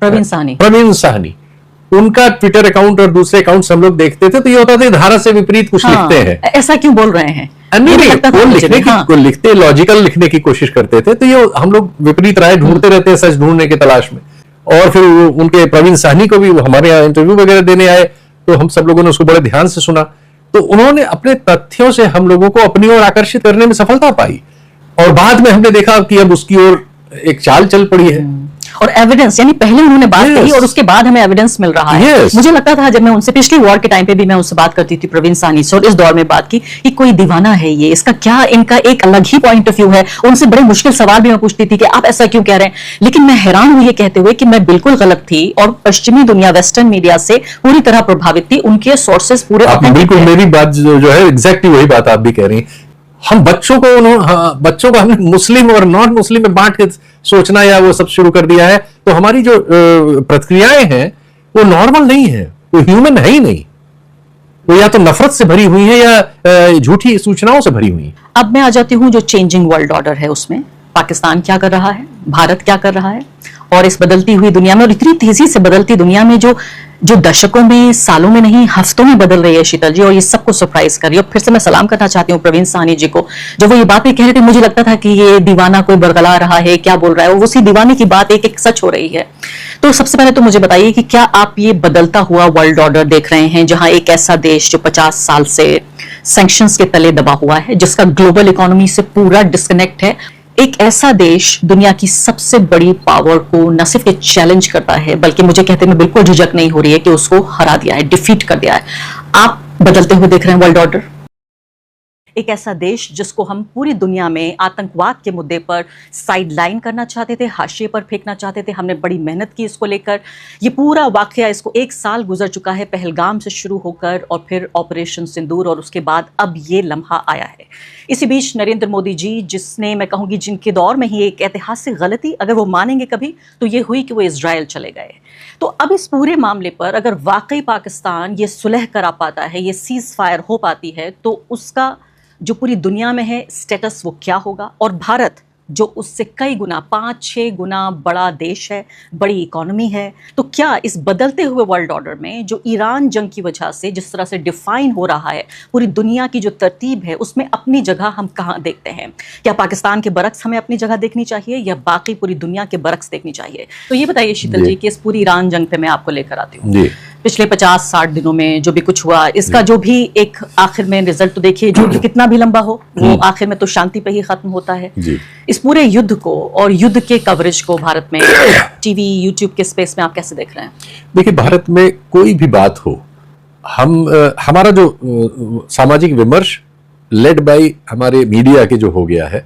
प्रवीण साहनी, उनका Twitter account और दूसरे अकाउंट हम लोग देखते थे तो ये होता था धारा से विपरीत कुछ लिखते हैं। ऐसा क्यों बोल रहे हैं? वो लिखते लॉजिकल लिखने की कोशिश करते थे, तो ये हम लोग विपरीत राय ढूंढते रहते हैं सच ढूंढने की तलाश में। और फिर उनके प्रवीण साहनी को भी हमारे यहाँ इंटरव्यू वगैरह देने आए तो हम सब लोगों ने उसको बड़े ध्यान से सुना, तो उन्होंने अपने तथ्यों से हम लोगों को अपनी ओर आकर्षित करने में सफलता पाई। और बाद में हमने देखा कि अब उसकी ओर एक चाल चल पड़ी है और एविडेंस, यानी पहले उन्होंने बात कही और उसके बाद हमें एविडेंस मिल रहा है। मुझे लगता था जब मैं उनसे पिछली वॉर के टाइम पे भी मैं उनसे बात करती थी प्रवीण साहनी से, और इस दौर में बात की कि कोई दीवाना है ये, इसका क्या, इनका एक अलग ही पॉइंट ऑफ व्यू है। उनसे बड़े मुश्किल सवाल भी मैं पूछती थी कि आप ऐसा क्यों कह रहे हैं, लेकिन मैं हैरान हुई ये कहते हुए कि मैं बिल्कुल गलत थी और पश्चिमी दुनिया, वेस्टर्न मीडिया से पूरी तरह प्रभावित थी। उनके सोर्सेस पूरे बिल्कुल, मेरी बात जो है एग्जैक्टली वही बात आप भी कह रही। हम बच्चों को हमने मुस्लिम और नॉन मुस्लिम में बांट के सोचना या वो सब शुरू कर दिया है, तो हमारी जो प्रतिक्रियाएं हैं वो नॉर्मल नहीं है, वो ह्यूमन है ही नहीं, वो या तो नफरत से भरी हुई है या झूठी सूचनाओं से भरी हुई है। अब मैं आ जाती हूँ जो चेंजिंग वर्ल्ड ऑर्डर है उसमें पाकिस्तान क्या कर रहा है, भारत क्या कर रहा है, और इस बदलती हुई दुनिया में, और इतनी तेजी से बदलती दुनिया में जो दशकों में, सालों में नहीं, हफ्तों में बदल रही है शीतल जी, और ये सबको सरप्राइज कर रही है। और फिर से मैं सलाम करना चाहती हूँ प्रवीण साहनी जी को, जब वो ये बात भी कह रहे थे मुझे लगता था कि ये दीवाना कोई बरगला रहा है, क्या बोल रहा है, और उसी दीवाने की बात एक एक सच हो रही है। तो सबसे पहले तो मुझे बताइए कि क्या आप ये बदलता हुआ वर्ल्ड ऑर्डर देख रहे हैं, जहां एक ऐसा देश जो 50 साल से सैंक्शंस के तले दबा हुआ है, जिसका ग्लोबल इकोनॉमी से पूरा डिस्कनेक्ट है, एक ऐसा देश दुनिया की सबसे बड़ी पावर को न सिर्फ चैलेंज करता है, बल्कि मुझे कहते में बिल्कुल झिझक नहीं हो रही है कि उसको हरा दिया है, डिफीट कर दिया है। आप बदलते हुए देख रहे हैं वर्ल्ड ऑर्डर, एक ऐसा देश जिसको हम पूरी दुनिया में आतंकवाद के मुद्दे पर साइड लाइन करना चाहते थे, हाशिए पर फेंकना चाहते थे। हमने बड़ी मेहनत की इसको लेकर, ये पूरा वाकया, इसको 1 साल गुजर चुका है पहलगाम से शुरू होकर, और फिर ऑपरेशन सिंदूर, और उसके बाद अब ये लम्हा आया है। इसी बीच नरेंद्र मोदी जी, जिसने, मैं कहूँगी जिनके दौर में ही एक ऐतिहासिक गलती, अगर वो मानेंगे कभी, तो ये हुई कि वो इजराइल चले गए। तो अब इस पूरे मामले पर अगर वाकई पाकिस्तान ये सुलह करा पाता है, ये सीज फायर हो पाती है, तो उसका जो पूरी दुनिया में है स्टेटस वो क्या होगा, और भारत जो उससे कई गुना, 5-6 गुना बड़ा देश है, बड़ी इकोनॉमी है, तो क्या इस बदलते हुए वर्ल्ड ऑर्डर में जो ईरान जंग की वजह से जिस तरह से डिफाइन हो रहा है पूरी दुनिया की जो तरतीब है, उसमें अपनी जगह हम कहाँ देखते हैं? क्या पाकिस्तान के बरक्स हमें अपनी जगह देखनी चाहिए या बाकी पूरी दुनिया के बरक्स देखनी चाहिए? तो ये बताइए शीतल जी कि इस पूरी ईरान जंग पे मैं आपको लेकर आती हूँ। पिछले 50-60 दिनों में जो भी कुछ हुआ, इसका जो भी एक आखिर में रिजल्ट, तो देखिए जो कितना भी लंबा हो वो आखिर में तो शांति पे ही खत्म होता है। इस पूरे युद्ध को और युद्ध के कवरेज को भारत में टीवी, यूट्यूब के स्पेस में आप कैसे देख रहे हैं? देखिए, भारत में कोई भी बात हो, हमारा जो सामाजिक विमर्श लेड बाय हमारे मीडिया के जो हो गया है,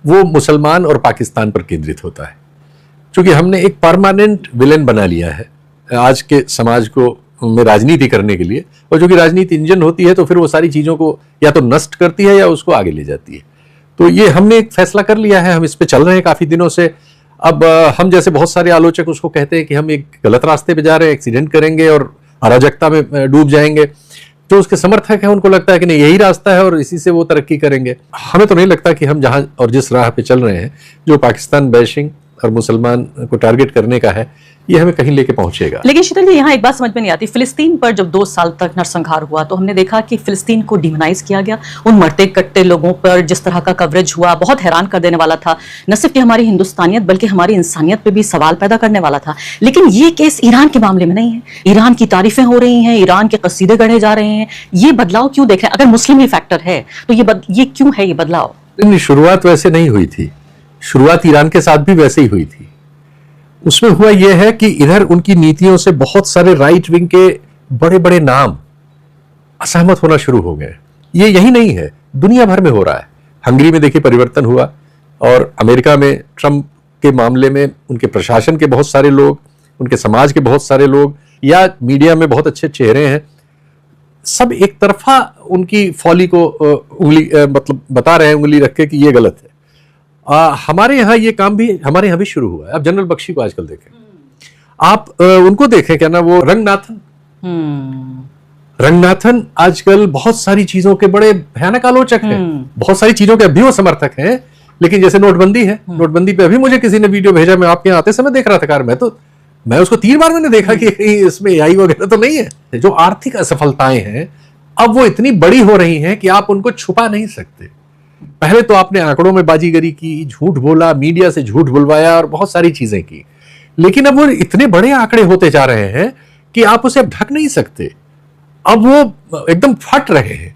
वो मुसलमान और पाकिस्तान पर केंद्रित होता है, क्योंकि हमने एक परमानेंट विलेन बना लिया है आज के समाज को में राजनीति करने के लिए, और जो कि राजनीति इंजन होती है तो फिर वो सारी चीज़ों को या तो नष्ट करती है या उसको आगे ले जाती है। तो ये हमने एक फैसला कर लिया है, हम इस पे चल रहे हैं काफ़ी दिनों से। अब हम जैसे बहुत सारे आलोचक उसको कहते हैं कि हम एक गलत रास्ते पे जा रहे हैं, एक्सीडेंट करेंगे और अराजकता में डूब जाएंगे। जो उसके समर्थक हैं उनको लगता है कि नहीं, यही रास्ता है और इसी से वो तरक्की करेंगे। हमें तो नहीं लगता कि हम जहाँ और जिस राह पे चल रहे हैं, जो पाकिस्तान बैशिंग और मुसलमान को टारगेट करने का है, ये हमें कहीं लेके पहुंचेगा। लेकिन शीतल जी, यहाँ एक बात समझ में नहीं आती, फिलिस्तीन पर जब 2 साल तक नरसंहार हुआ तो हमने देखा कि फिलिस्तीन को डिमोनाइज किया गया, उन मरते कटते लोगों पर जिस तरह का कवरेज हुआ बहुत हैरान कर देने वाला था, न सिर्फ कि हमारी हिंदुस्तानियत बल्कि हमारी इंसानियत पे भी सवाल पैदा करने वाला था। लेकिन ये केस ईरान के मामले में नहीं है, ईरान की तारीफें हो रही हैं, ईरान के कसीदे गढ़े जा रहे हैं, ये बदलाव क्यों देख रहे हैं? अगर मुस्लिम ही फैक्टर है तो ये क्यों है ये बदलाव? शुरुआत वैसे नहीं हुई थी, शुरुआत ईरान के साथ भी वैसे ही हुई थी। उसमें हुआ यह है कि इधर उनकी नीतियों से बहुत सारे राइट विंग के बड़े बड़े नाम असहमत होना शुरू हो गए। ये यही नहीं है, दुनिया भर में हो रहा है। हंगरी में देखिए परिवर्तन हुआ, और अमेरिका में ट्रंप के मामले में उनके प्रशासन के बहुत सारे लोग, उनके समाज के बहुत सारे लोग, या मीडिया में बहुत अच्छे चेहरे हैं, सब एक तरफा उनकी फॉली को उंगली मतलब बता रहे हैं, उंगली रख के कि ये गलत है। हमारे यहाँ ये काम भी हमारे यहाँ भी शुरू हुआ है। आप जनरल बख्शी को आजकल देखें, आप उनको देखें, क्या ना वो रंगनाथन आजकल बहुत सारी चीजों के बड़े भयानक आलोचक हैं, बहुत सारी चीजों के अभी वो समर्थक हैं। लेकिन जैसे नोटबंदी है, नोटबंदी पे अभी मुझे किसी ने वीडियो भेजा, मैं आपके यहाँ आते समय देख रहा था कार में, तो मैं उसको 3 बार मैंने देखा कि इसमें AI वगैरह तो नहीं है। जो आर्थिक असफलताएं हैं अब वो इतनी बड़ी हो रही हैं कि आप उनको छुपा नहीं सकते। पहले तो आपने आंकड़ों में बाजीगरी की, झूठ बोला, मीडिया से झूठ बुलवाया और बहुत सारी चीजें की, लेकिन अब वो इतने बड़े आंकड़े होते जा रहे हैं कि आप उसे अब ढक नहीं सकते। अब वो एकदम फट रहे हैं।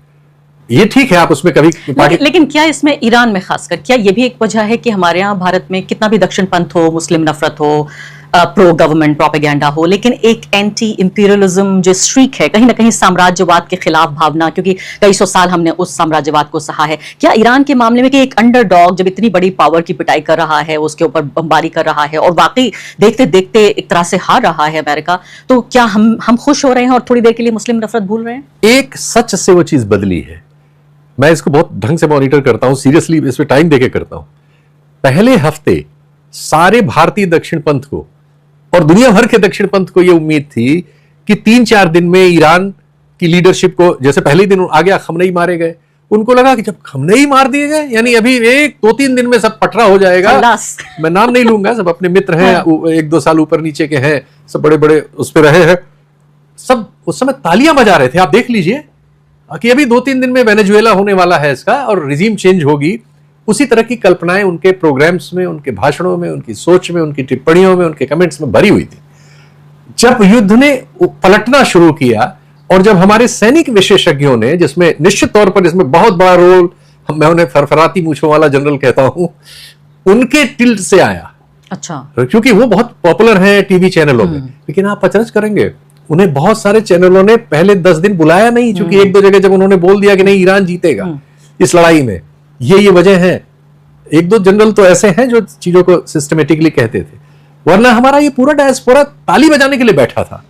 ये ठीक है, आप उसमें कभी लेकिन क्या इसमें ईरान में खासकर क्या ये भी एक वजह है कि हमारे यहाँ भारत में कितना भी दक्षिण पंथ हो, मुस्लिम नफरत हो, प्रो गवर्नमेंट प्रोपेगेंडा हो, लेकिन एक एंटी इंपीरियलिज्म जो स्ट्रीक है, कहीं ना कहीं साम्राज्यवाद के खिलाफ भावना, क्योंकि कई सौ साल हमने उस साम्राज्यवाद को सहा है। क्या ईरान के मामले में कि एक अंडरडॉग जब इतनी बड़ी पावर की पिटाई कर रहा है, उसके ऊपर बमबारी कर रहा है और वाकई देखते देखते एक तरह से हार रहा है अमेरिका, तो क्या हम खुश हो रहे हैं और थोड़ी देर के लिए मुस्लिम नफरत भूल रहे हैं? एक सच से वो चीज बदली है। मैं इसको बहुत ढंग से मॉनिटर करता हूं, सीरियसली इस पे टाइम देके करता हूं। पहले हफ्ते सारे भारतीय दक्षिण पंथ को और दुनिया भर के दक्षिण पंथ को यह उम्मीद थी कि 3-4 दिन में ईरान की लीडरशिप को, जैसे पहले दिन आ गया खमनेई मारे गए, उनको लगा कि जब खमनेई मार दिए गए यानी अभी 1-2-3 दिन में सब पटरा हो जाएगा। मैं नाम नहीं लूंगा, सब अपने मित्र हैं, 1-2 साल ऊपर नीचे के हैं, सब बड़े बड़े उस पर रहे हैं, सब उस समय तालियां बजा रहे थे। आप देख लीजिए कि अभी 2-3 दिन में वेनेजुएला होने वाला है इसका और रिजीम चेंज होगी। उसी तरह की कल्पनाएं उनके प्रोग्राम्स में, उनके भाषणों में, उनकी सोच में, उनकी टिप्पणियों में, उनके कमेंट्स में भरी हुई थी। जब युद्ध ने पलटना शुरू किया और जब हमारे सैनिक विशेषज्ञों ने, जिसमें निश्चित तौर पर इसमें बहुत बड़ा रोल, मैं उन्हें फरफराती मूंछों वाला जनरल कहता हूं, उनके टिल्ट से आया। अच्छा, क्योंकि वो बहुत पॉपुलर हैं टीवी चैनलों में, लेकिन आप अचरज करेंगे उन्हें बहुत सारे चैनलों ने पहले 10 दिन बुलाया नहीं, क्योंकि 1-2 जगह जब उन्होंने बोल दिया कि नहीं ईरान जीतेगा इस लड़ाई में, ये वजह है। 1-2 जनरल तो ऐसे हैं जो चीजों को सिस्टमेटिकली कहते थे, वरना हमारा ये पूरा डायस्पोरा ताली बजाने के लिए बैठा था।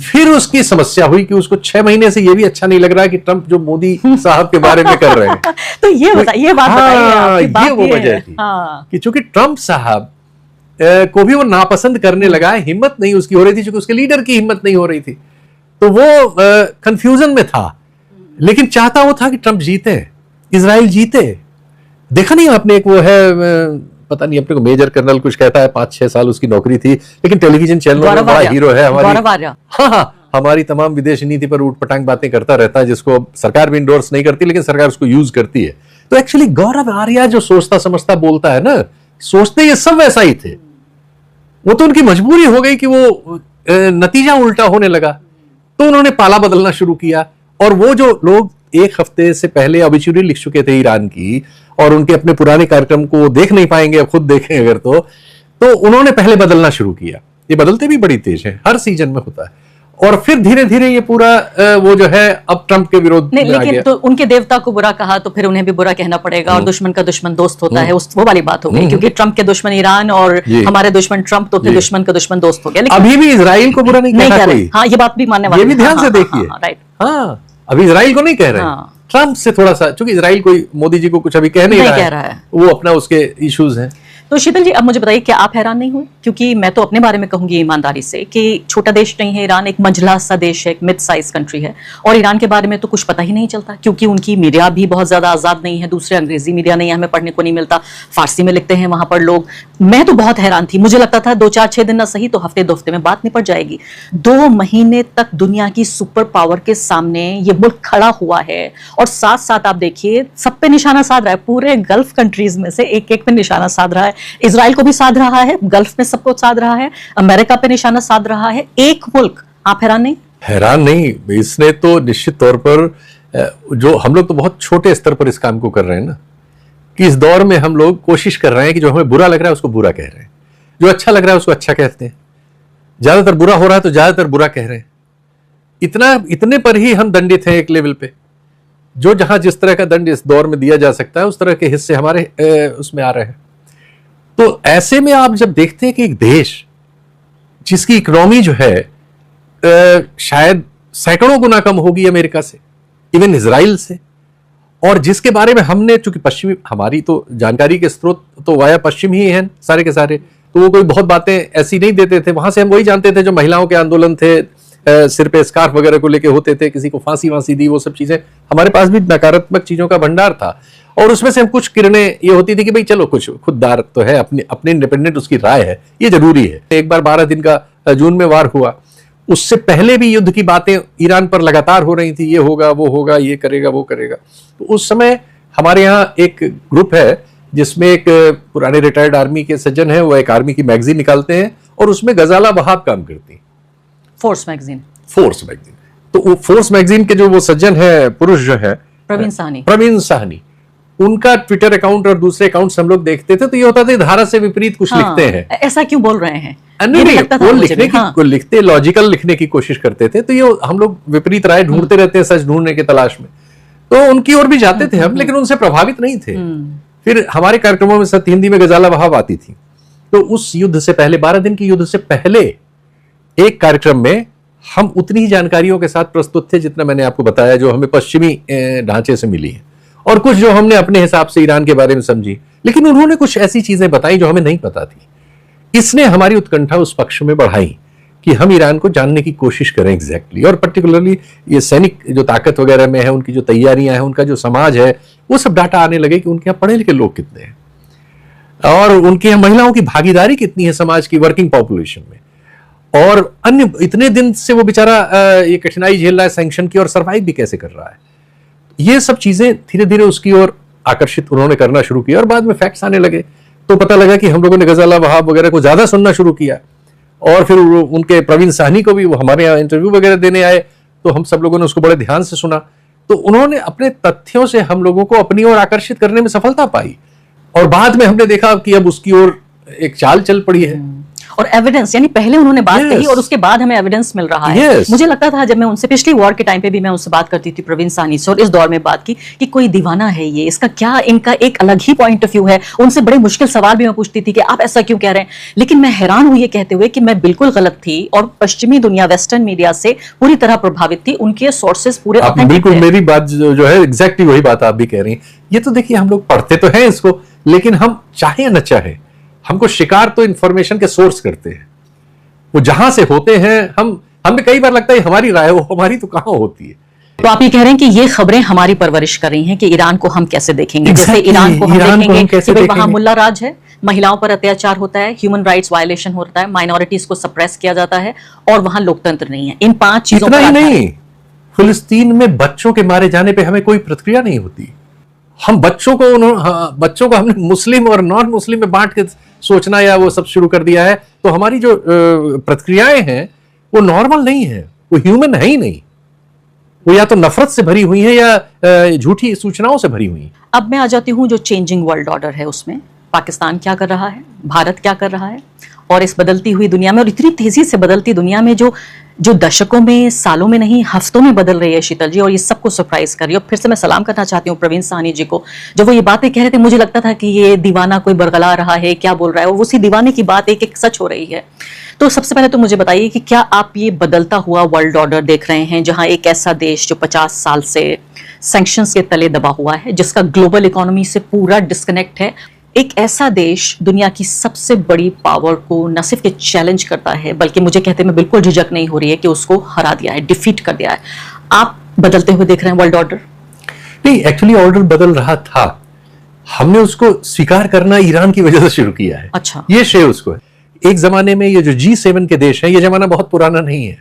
फिर उसकी समस्या हुई कि उसको 6 महीने से ये भी अच्छा नहीं लग रहा है कि ट्रंप जो मोदी साहब के बारे में कर रहे हैं। तो ये बात बताइए, ये वो वजह थी कि चूंकि ट्रंप साहब को भी वो नापसंद करने लगा, हिम्मत नहीं उसकी हो रही थी, क्योंकि उसके लीडर की हिम्मत नहीं हो रही थी, तो वो कंफ्यूजन में था। लेकिन चाहता वो था कि ट्रंप जीते, इजराइल जीते। देखा नहीं आपने, एक वो है, पता नहीं अपने को मेजर कर्नल कुछ कहता है, 5-6 साल उसकी नौकरी थी, लेकिन टेलीविजन चैनलों में बड़ा हीरो है हमारी। हाँ, हमारी तमाम विदेश नीति पर ऊट पटांग बातें करता रहता है, जिसको सरकार भी इंडोर्स नहीं करती, लेकिन सरकार उसको यूज करती है। तो एक्चुअली गौरव आर्या जो सोचता समझता बोलता है ना, सोचते ये सब वैसा ही थे। वो तो उनकी मजबूरी हो गई कि वो नतीजा उल्टा होने लगा, तो उन्होंने पाला बदलना शुरू किया। और वो जो लोग 1 हफ्ते से पहले ऑबिचुरी लिख चुके थे ईरान की, और उनके अपने पुराने कार्यक्रम को देख नहीं पाएंगे, अब खुद देखें अगर तो उन्होंने पहले बदलना शुरू किया। ये बदलते भी बड़ी तेज है, हर सीजन में होता है। और फिर धीरे धीरे ये पूरा वो जो है अब ट्रंप के विरोध में आ गया। तो उनके देवता को बुरा कहा तो फिर उन्हें भी बुरा कहना पड़ेगा, और दुश्मन का दुश्मन दोस्त होता है, वो वाली बात हो गई। क्योंकि ट्रंप के दुश्मन ईरान और हमारे दुश्मन ट्रंप, तो दुश्मन का दुश्मन दोस्त हो गया। अभी भी इजराइल को बुरा नहीं कह रहे। हाँ, ये बात भी मानने वाली, ये भी ध्यान से देखिए। राइट, हाँ, अभी इजराइल को नहीं कह रहे, ट्रंप से थोड़ा सा, क्योंकि इजराइल कोई मोदी जी को कुछ अभी कह नहीं रहा है, वो अपना उसके इश्यूज हैं। तो शीतल जी, अब मुझे बताइए, क्या आप हैरान नहीं हुए? क्योंकि मैं तो अपने बारे में कहूंगी ईमानदारी से कि छोटा देश नहीं है ईरान, एक मंझला सा देश है, एक मिड साइज कंट्री है, और ईरान के बारे में तो कुछ पता ही नहीं चलता, क्योंकि उनकी मीडिया भी बहुत ज्यादा आजाद नहीं है, दूसरे अंग्रेजी मीडिया नहीं है, हमें पढ़ने को नहीं मिलता, फारसी में लिखते हैं वहां पर लोग। मैं तो बहुत हैरान थी, मुझे लगता था 2-4-6 दिन ना सही तो हफ्ते 2 हफ्ते में बात निपट जाएगी। 2 महीने तक दुनिया की सुपर पावर के सामने ये मुल्क खड़ा हुआ है, और साथ साथ आप देखिए सब पे निशाना साध रहा है, पूरे गल्फ कंट्रीज में से एक पे निशाना साध रहा है। इजराइल को भी साध रहा है, गल्फ में सबको साध रहा है, अमेरिका पे निशाना साध रहा है, एक मुल्क। आप हैरान नहीं? हैरान नहीं, इसने तो निश्चित तौर पर, जो हम लोग तो बहुत छोटे स्तर पर इस काम को कर रहे हैं ना, कि इस दौर में हम लोग कोशिश कर रहे हैं कि जो हमें बुरा लग रहा है उसको बुरा कह रहे हैं, जो अच्छा लग रहा है उसको अच्छा कहते हैं, ज्यादातर बुरा हो रहा है तो ज्यादातर बुरा कह रहे हैं। इतने पर ही हम दंडित हैं एक लेवल पे। जो जहां जिस तरह का दंड इस दौर में दिया जा सकता है, उस तरह के हिस्से हमारे उसमें आ रहे हैं। तो ऐसे में आप जब देखते हैं कि एक देश जिसकी इकोनॉमी जो है शायद सैकड़ों गुना कम होगी अमेरिका से, इवन इजराइल से, और जिसके बारे में हमने, चूंकि पश्चिमी, हमारी तो जानकारी के स्रोत तो वाया पश्चिम ही हैं सारे के सारे, तो वो कोई बहुत बातें ऐसी नहीं देते थे। वहां से हम वही जानते थे जो महिलाओं के आंदोलन थे, सिर पे स्कार्फ वगैरह को लेके होते थे, किसी को फांसी वांसी दी, वो सब चीजें हमारे पास भी नकारात्मक चीजों का भंडार था। और उसमें से हम कुछ किरणें ये होती थी कि भाई चलो कुछ खुददार तो है, अपनी अपनी इंडिपेंडेंट उसकी राय है, ये जरूरी है। एक बार 12 दिन का जून में वार हुआ, उससे पहले भी युद्ध की बातें ईरान पर लगातार हो रही थी, ये होगा वो होगा, ये करेगा वो करेगा। तो उस समय हमारे यहाँ एक ग्रुप है जिसमें एक पुराने रिटायर्ड आर्मी के सज्जन हैं, वो एक आर्मी की मैगजीन निकालते हैं और उसमें गजाला वहाब काम करती हैं, फोर्स मैगजीन। तो वो फोर्स मैगजीन के जो वो सज्जन है, पुरुष जो है प्रवीण साहनी, उनका ट्विटर अकाउंट और दूसरे अकाउंट हम लोग देखते थे, तो ये होता था धारा से विपरीत कुछ लिखते हैं। ऐसा क्यों बोल रहे हैं? वो लिखते लॉजिकल लिखने की कोशिश करते थे, तो ये हम लोग विपरीत राय ढूंढते रहते हैं, सच ढूंढने की तलाश में, तो उनकी ओर भी जाते थे हम, लेकिन उनसे प्रभावित नहीं थे। फिर हमारे कार्यक्रमों में सत्य हिंदी में गजाला वहाब आती थी, तो उस युद्ध से पहले, 12 दिन के युद्ध से पहले एक कार्यक्रम में हम उतनी ही जानकारियों के साथ प्रस्तुत थे जितना मैंने आपको बताया, जो हमें पश्चिमी ढांचे से मिली है, और कुछ जो हमने अपने हिसाब से ईरान के बारे में समझी, लेकिन उन्होंने कुछ ऐसी चीजें बताई जो हमें नहीं पता थी। इसने हमारी उत्कंठा उस पक्ष में बढ़ाई कि हम ईरान को जानने की कोशिश करें एग्जैक्टली, और पर्टिकुलरली ये सैनिक जो ताकत वगैरह में है, उनकी जो तैयारियां हैं, उनका जो समाज है, वो सब डाटा आने लगे कि उनके यहाँ पढ़े लिखे लोग कितने हैं और उनके यहाँ महिलाओं की भागीदारी कितनी है समाज की वर्किंग पॉपुलेशन में, और अन्य इतने दिन से वो बेचारा ये कठिनाई झेल रहा है सैंक्शन की, और सर्वाइव भी कैसे कर रहा है। ये सब चीजें धीरे धीरे उसकी ओर आकर्षित उन्होंने करना शुरू किया, और बाद में फैक्ट्स आने लगे, तो पता लगा कि हम लोगों ने गजाला वहाब वगैरह को ज्यादा सुनना शुरू किया, और फिर उनके प्रवीण साहनी को भी वो हमारे यहाँ इंटरव्यू वगैरह देने आए, तो हम सब लोगों ने उसको बड़े ध्यान से सुना। तो उन्होंने अपने तथ्यों से हम लोगों को अपनी ओर आकर्षित करने में सफलता पाई, और बाद में हमने देखा कि अब उसकी ओर एक चाल चल पड़ी है। और एविडेंस, यानी पहले उन्होंने बात कही और उसके बाद हमें एविडेंस मिल रहा है। मुझे लगता था जब मैं उनसे पिछली वॉर के टाइम पे भी मैं उनसे बात करती थी, प्रवीण साहनी से, और इस दौर में बात की कि कोई दीवाना है ये, इसका क्या, इनका एक अलग ही पॉइंट ऑफ व्यू है। उनसे बड़े मुश्किल सवाल भी मैं पूछती थी कि आप ऐसा क्यों कह रहे हैं, लेकिन मैं हैरान हुई ये कहते हुए कि मैं बिल्कुल गलत थी, और पश्चिमी दुनिया, वेस्टर्न मीडिया से पूरी तरह प्रभावित थी, उनके सोर्सेस पूरे बिल्कुल मेरी बात जो है एग्जैक्टली वही बात आप भी कह रही हैं। ये तो देखिए हम लोग पढ़ते तो हैं इसको, लेकिन हम चाहे या न चाहे हमको शिकार तो इंफॉर्मेशन के सोर्स करते हैं, वो जहां से होते हैं। हमें कई बार लगता है हमारी राय, वो हमारी तो कहां होती है। तो आप ये कह रहे हैं कि ये खबरें हमारी परवरिश कर रही हैं कि ईरान को हम कैसे देखेंगे। जैसे ईरान को हम देखेंगे कि भाई वहां मुल्ला राज है, महिलाओं पर अत्याचार होता है, ह्यूमन राइट्स वायलेशन होता है, माइनॉरिटीज को सप्रेस किया जाता है, और वहां लोकतंत्र नहीं है। इन 5 चीजों पर नहीं, फिलिस्तीन में बच्चों के मारे जाने पर हमें कोई प्रतिक्रिया नहीं होती। हम बच्चों को हमने मुस्लिम और नॉन मुस्लिम में बांट के सोचना या वो सब शुरू कर दिया है, तो हमारी जो प्रतिक्रियाएं हैं वो नॉर्मल नहीं है, वो ह्यूमन है ही नहीं, वो या तो नफरत से भरी हुई है या झूठी सूचनाओं से भरी हुई है। अब मैं आ जाती हूँ जो चेंजिंग वर्ल्ड ऑर्डर है उसमें, पाकिस्तान क्या कर रहा है, भारत क्या कर रहा है, और इस बदलती हुई दुनिया में, और इतनी तेजी से बदलती दुनिया में जो दशकों में, सालों में नहीं, हफ्तों में बदल रही है शीतल जी, और ये सबको सरप्राइज कर रही है। और फिर से मैं सलाम करना चाहती हूँ प्रवीण साहनी जी को। जब वो ये बातें कह रहे थे, मुझे लगता था कि ये दीवाना कोई बरगला रहा है, क्या बोल रहा है, और उसी दीवाने की बात एक एक सच हो रही है। तो सबसे पहले तो मुझे बताइए कि क्या आप ये बदलता हुआ वर्ल्ड ऑर्डर देख रहे हैं, जहां एक ऐसा देश जो 50 साल से सैंक्शंस के तले दबा हुआ है, जिसका ग्लोबल इकोनॉमी से पूरा डिस्कनेक्ट है, एक ऐसा देश दुनिया की सबसे बड़ी पावर को न सिर्फ के चैलेंज करता है, बल्कि मुझे कहते में बिल्कुल झिझक नहीं हो रही है कि उसको हरा दिया है, डिफीट कर दिया है। आप बदलते हुए देख रहे हैं वर्ल्ड ऑर्डर? नहीं, एक्चुअली ऑर्डर बदल रहा था, हमने उसको स्वीकार करना ईरान की वजह से शुरू किया है। अच्छा, ये श्रेय उसको है। एक जमाने में ये जो G7 के देश हैं, ये जमाना बहुत पुराना नहीं है,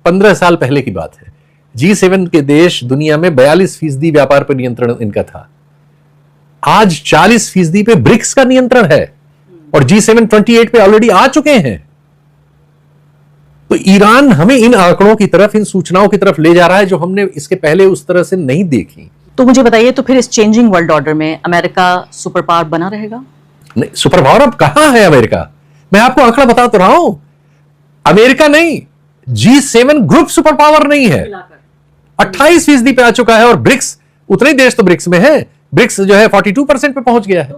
15 साल पहले की बात है। G7 के देश दुनिया में 42% व्यापार पर नियंत्रण इनका था, आज 40% पे ब्रिक्स का नियंत्रण है, और G7 28 पे ऑलरेडी आ चुके हैं। तो ईरान हमें इन आंकड़ों की तरफ, इन सूचनाओं की तरफ ले जा रहा है जो हमने इसके पहले उस तरह से नहीं देखी। तो मुझे बताइए, तो फिर इस चेंजिंग वर्ल्ड ऑर्डर में अमेरिका सुपर पावर बना रहेगा? नहीं, सुपर पावर अब कहां है अमेरिका? मैं आपको आंकड़ा बता तो रहा हूं, अमेरिका नहीं, G7 ग्रुप सुपर पावर नहीं है, 28% पे आ चुका है, और ब्रिक्स, उतने देश तो ब्रिक्स में है, ब्रिक्स जो है 42% पे पहुंच गया है।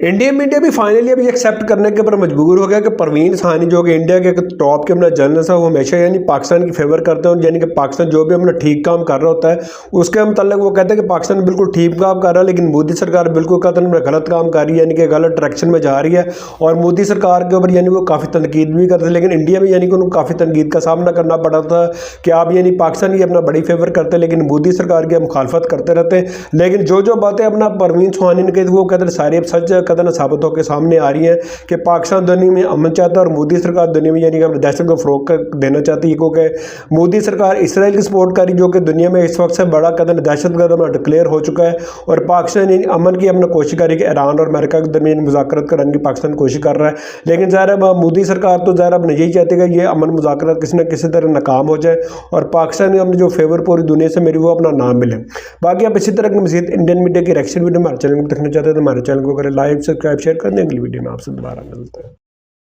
इंडियन मीडिया भी फाइनली अभी एक्सेप्ट करने के ऊपर मजबूर हो गया कि परवीन साहनी जो कि इंडिया के एक टॉप के अपना जर्नलिस्ट है, वो हमेशा यानी पाकिस्तान की फेवर करते हैं, यानी कि पाकिस्तान जो भी अपना ठीक काम कर रहा होता है उसके मतलब वो कहते हैं कि पाकिस्तान बिल्कुल ठीक काम कर रहा है, लेकिन मोदी सरकार बिल्कुल कहते हैं गलत काम कर रही है, यानी कि गलत डायरेक्शन में जा रही है। और मोदी सरकार के ऊपर यानी वो काफ़ी तनकीद भी करते हैं, लेकिन इंडिया में यानी कि उनको काफ़ी तनकीद का सामना करना पड़ा था कि आप यानी पाकिस्तान की अपना बड़ी फेवर करते हैं, लेकिन मोदी सरकार की मुखालफत करते रहते हैं। लेकिन जो जो बातें अपना परवीन सुहानी ने कही वो कहते हैं सारी अब सच कहते हैं साबित होकर सामने आ रही है कि पाकिस्तान दुनिया में अमन चाहता है और मोदी सरकार दुनिया में यानी कि दहशत को फरोग देना चाहती है, क्योंकि मोदी सरकार इसराइल की सपोर्ट करी जो कि दुनिया में इस वक्त से बड़ा कदम दहशतगर्द डिक्लेयर हो चुका है। और पाकिस्तान अमन की अपना कोशिश करी कि ईरान और अमेरिका के दरमियान मुज़ाकरत कराने की पाकिस्तान कोशिश कर रहा है, लेकिन ज़ाहिर है मोदी सरकार तो ज़ाहिर अब यही चाहती है कि ये अमन मुज़ाकरत किसी न किसी तरह नाकाम हो जाए और पाकिस्तान अपने जो फेवर पूरी दुनिया से मेरी वो अपना नाम मिले। बाकी आप इसी तरह की मज़ीद इंडियन मीडिया की रिएक्शन वीडियो हमारे चैनल को देखना चाहते हैं तो हमारे चैनल को करें लाइक, सब्सक्राइब, शेयर कर दें। अगली वीडियो में आपसे दोबारा मिलते हैं।